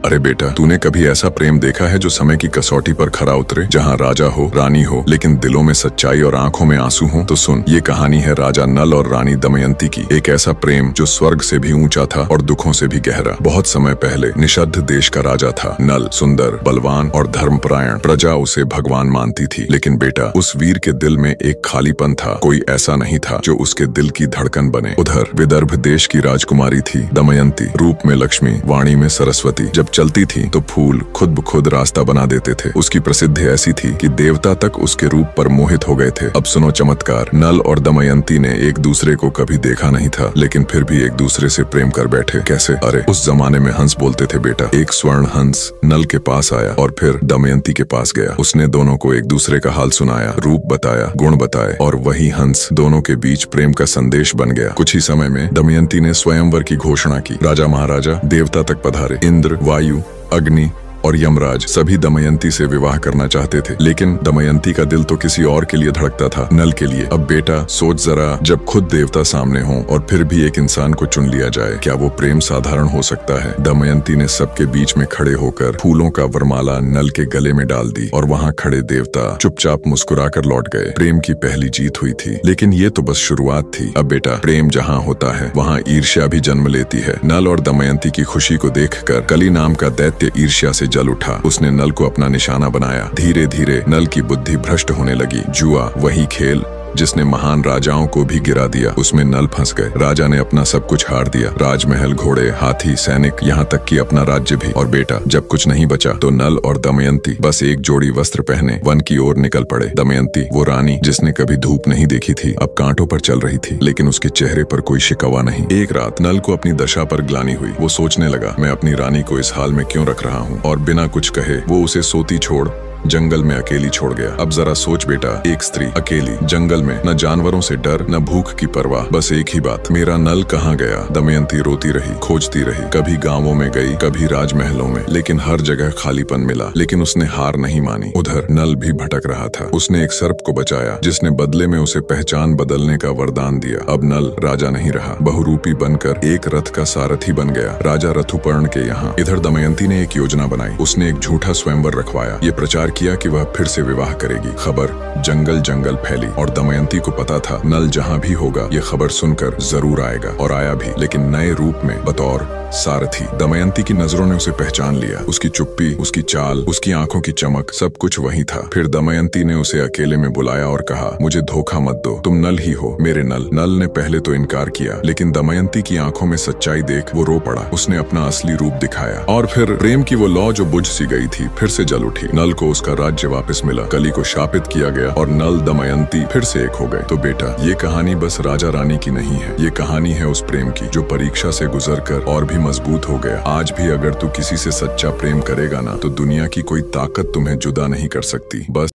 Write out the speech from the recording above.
अरे बेटा, तूने कभी ऐसा प्रेम देखा है जो समय की कसौटी पर खरा उतरे, जहाँ राजा हो रानी हो लेकिन दिलों में सच्चाई और आंखों में आंसू हो? तो सुन, ये कहानी है राजा नल और रानी दमयंती की। एक ऐसा प्रेम जो स्वर्ग से भी ऊंचा था और दुखों से भी गहरा। बहुत समय पहले निषद्ध देश का राजा था। नल सुंदर, बलवान और धर्मपरायण, प्रजा उसे भगवान मानती थी। लेकिन बेटा, उस वीर के दिल में एक खालीपन था। कोई ऐसा नहीं था जो उसके दिल की धड़कन बने। उधर विदर्भ देश की राजकुमारी थी दमयंती, रूप में लक्ष्मी, वाणी में सरस्वती। जब चलती थी तो फूल खुद ब खुद रास्ता बना देते थे। उसकी प्रसिद्धि ऐसी थी कि देवता तक उसके रूप पर मोहित हो गए थे। अब सुनो चमत्कार। नल और दमयंती ने एक दूसरे को कभी देखा नहीं था, लेकिन फिर भी एक दूसरे से प्रेम कर बैठे। कैसे? अरे उस जमाने में हंस बोलते थे बेटा। एक स्वर्ण हंस नल के पास आया और फिर दमयंती के पास गया। उसने दोनों को एक दूसरे का हाल सुनाया, रूप बताया, गुण बताए, और वही हंस दोनों के बीच प्रेम का संदेश बन गया। कुछ ही समय में दमयंती ने स्वयंवर की घोषणा की। राजा महाराजा देवता तक पधारे। इंद्र, वायु, अग्नि और यमराज सभी दमयंती से विवाह करना चाहते थे, लेकिन दमयंती का दिल तो किसी और के लिए धड़कता था, नल के लिए। अब बेटा सोच जरा, जब खुद देवता सामने हो और फिर भी एक इंसान को चुन लिया जाए, क्या वो प्रेम साधारण हो सकता है? दमयंती ने सबके बीच में खड़े होकर फूलों का वरमाला नल के गले में डाल दी और वहाँ खड़े देवता चुपचाप मुस्कुराकर लौट गए। प्रेम की पहली जीत हुई थी, लेकिन ये तो बस शुरुआत थी। अब बेटा, प्रेम जहाँ होता है वहाँ ईर्ष्या भी जन्म लेती है। नल और दमयंती की खुशी को देखकर कली नाम का दैत्य ईर्ष्या से जल उठा। उसने नल को अपना निशाना बनाया। धीरे धीरे नल की बुद्धि भ्रष्ट होने लगी। जुआ, वही खेल जिसने महान राजाओं को भी गिरा दिया, उसमें नल फंस गए। राजा ने अपना सब कुछ हार दिया, राजमहल, घोड़े, हाथी, सैनिक, यहाँ तक कि अपना राज्य भी। और बेटा, जब कुछ नहीं बचा तो नल और दमयंती बस एक जोड़ी वस्त्र पहने वन की ओर निकल पड़े। दमयंती, वो रानी जिसने कभी धूप नहीं देखी थी, अब कांटों पर चल रही थी, लेकिन उसके चेहरे पर कोई शिकवा नहीं। एक रात नल को अपनी दशा पर ग्लानि हुई। वो सोचने लगा, मैं अपनी रानी को इस हाल में क्यों रख रहा हूँ? और बिना कुछ कहे वो उसे सोती छोड़ जंगल में अकेली छोड़ गया। अब जरा सोच बेटा, एक स्त्री अकेली जंगल में, न जानवरों से डर, न भूख की परवाह, बस एक ही बात, मेरा नल कहाँ गया? दमयंती रोती रही, खोजती रही। कभी गांवों में गई, कभी राजमहलों में, लेकिन हर जगह खालीपन मिला। लेकिन उसने हार नहीं मानी। उधर नल भी भटक रहा था। उसने एक सर्प को बचाया, जिसने बदले में उसे पहचान बदलने का वरदान दिया। अब नल राजा नहीं रहा, बहुरूपी बनकर एक रथ का सारथी बन गया, राजा ऋतुपर्ण के यहाँ। इधर दमयंती ने एक योजना बनाई। उसने एक झूठा स्वयंवर रखवाया, ये प्रचार किया कि वह फिर से विवाह करेगी। खबर जंगल जंगल फैली और दमयंती को पता था नल जहां भी होगा ये खबर सुनकर जरूर आएगा। और आया भी, लेकिन नए रूप में, बतौर सारथी। दमयंती की नजरों ने उसे पहचान लिया। उसकी चुप्पी, उसकी चाल, उसकी आंखों की चमक, सब कुछ वही था। फिर दमयंती ने उसे अकेले में बुलाया और कहा, मुझे धोखा मत दो, तुम नल ही हो, मेरे नल। नल ने पहले तो इनकार किया, लेकिन दमयंती की आंखों में सच्चाई देख वो रो पड़ा। उसने अपना असली रूप दिखाया और फिर प्रेम की वो लौ जो बुझ सी गई थी फिर से जल उठी। नल को उसका राज्य वापस मिला, कली को शापित किया गया और नल दमयंती फिर से एक हो गए। तो बेटा, ये कहानी बस राजा रानी की नहीं है, ये कहानी है उस प्रेम की जो परीक्षा से गुजरकर और भी मजबूत हो गया। आज भी अगर तू किसी से सच्चा प्रेम करेगा ना, तो दुनिया की कोई ताकत तुम्हें जुदा नहीं कर सकती। बस